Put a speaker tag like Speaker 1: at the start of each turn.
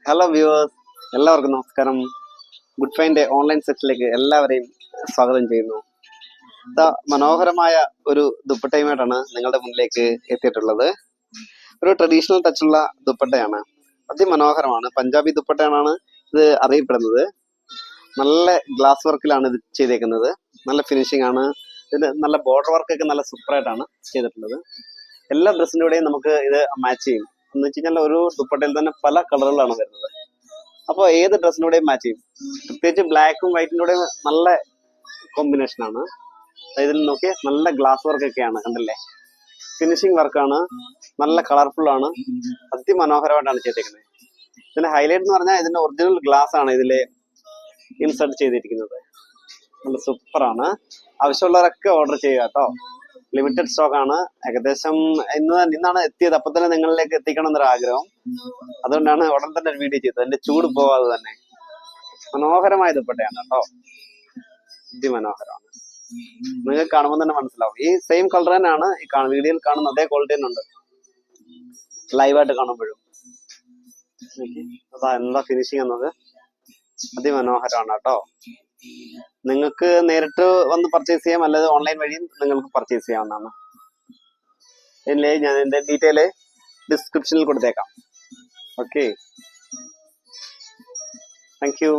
Speaker 1: Hello viewers, എല്ലാവർക്കും നമസ്കാരം. Good ഫൈൻ്റെ online സെക്ഷനിലേക്ക് എല്ലാവരെയും സ്വാഗതം ചെയ്യുന്നു. മനോഹരമായ ഒരു ദുപ്പട്ടയുമായിട്ടാണ് നിങ്ങളുടെ മുന്നിലേക്ക് എത്തിയിട്ടുള്ളത്. ഒരു ട്രഡീഷണൽ ടച്ചുള്ള ദുപ്പട്ടയാണ്, അതിമനോഹരമാണ്. പഞ്ചാബി ദുപ്പട്ടയാണ് ഇത് അറിയപ്പെടുന്നത്. നല്ല ഗ്ലാസ് വർക്കിലാണ് ഇത് ചെയ്തേക്കുന്നത്. നല്ല ഫിനിഷിംഗ് ആണ്. ഇത് നല്ല ബോർഡർ വർക്കൊക്കെ നല്ല സൂപ്പറായിട്ടാണ് ചെയ്തിട്ടുള്ളത്. എല്ലാ ഡ്രസ്സിൻ്റെ കൂടെയും നമുക്ക് ഇത് മാച്ച് ചെയ്യും. എന്ന് വെച്ച് കഴിഞ്ഞാൽ ഒരു ദുപ്പട്ടയിൽ തന്നെ പല കളറുകളാണ് വരുന്നത്. അപ്പോൾ ഏത് ഡ്രസ്സിനൂടെയും മാച്ച് ചെയ്യും. പ്രത്യേകിച്ച് ബ്ലാക്കും വൈറ്റിനൂടെയും നല്ല കോമ്പിനേഷൻ ആണ്. ഇതിൽ നോക്കി നല്ല ഗ്ലാസ് വർക്ക് ഒക്കെയാണ്, കണ്ടല്ലേ? ഫിനിഷിംഗ് വർക്കാണ്, നല്ല കളർഫുൾ ആണ്, അതിമനോഹരമായിട്ടാണ് ചെയ്തേക്കുന്നത്. ഇതിന്റെ ഹൈലൈറ്റ് എന്ന് പറഞ്ഞാൽ ഇതിന്റെ ഒറിജിനൽ ഗ്ലാസ് ആണ് ഇതിൽ ഇൻസർട്ട് ചെയ്തിരിക്കുന്നത്. നല്ല സൂപ്പറാണ്. ആവശ്യമുള്ളവരൊക്കെ ഓർഡർ ചെയ്യുക കേട്ടോ. ലിമിറ്റഡ് സ്റ്റോക്ക് ആണ്. ഏകദേശം ഇന്നാണ് എത്തിയത്. അപ്പൊ തന്നെ നിങ്ങളിലേക്ക് എത്തിക്കണം എന്നൊരു ആഗ്രഹം. അതുകൊണ്ടാണ് ഉടൻ തന്നെ ഒരു വീഡിയോ ചെയ്തത്. എന്റെ ചൂട് പോവാതെ തന്നെ. മനോഹരമായ ദുപ്പട്ടയാണ് കേട്ടോ, അതിമനോഹരമാണ്. നിങ്ങൾക്ക് കാണുമ്പോൾ തന്നെ മനസ്സിലാവും. ഈ സെയിം കളർ തന്നെയാണ് ഈ വീഡിയോയിൽ കാണുന്ന അതേ ക്വാളിറ്റി തന്നെ ഉണ്ട് ലൈവായിട്ട് കാണുമ്പോഴും. അതാ എന്താ ഫിനിഷിംഗ് എന്നത്, അതിമനോഹരമാണ് കേട്ടോ. നിങ്ങൾക്ക് നേരിട്ട് വന്ന് പർച്ചേസ് ചെയ്യാം, അല്ലാതെ ഓൺലൈൻ വഴിയും നിങ്ങൾക്ക് പർച്ചേസ് ചെയ്യാവുന്നതാണ്. ഇല്ലേ, ഞാൻ എൻ്റെ ഡീറ്റെയിൽ ഡിസ്ക്രിപ്ഷനിൽ കൊടുത്തേക്കാം. Okay, thank you.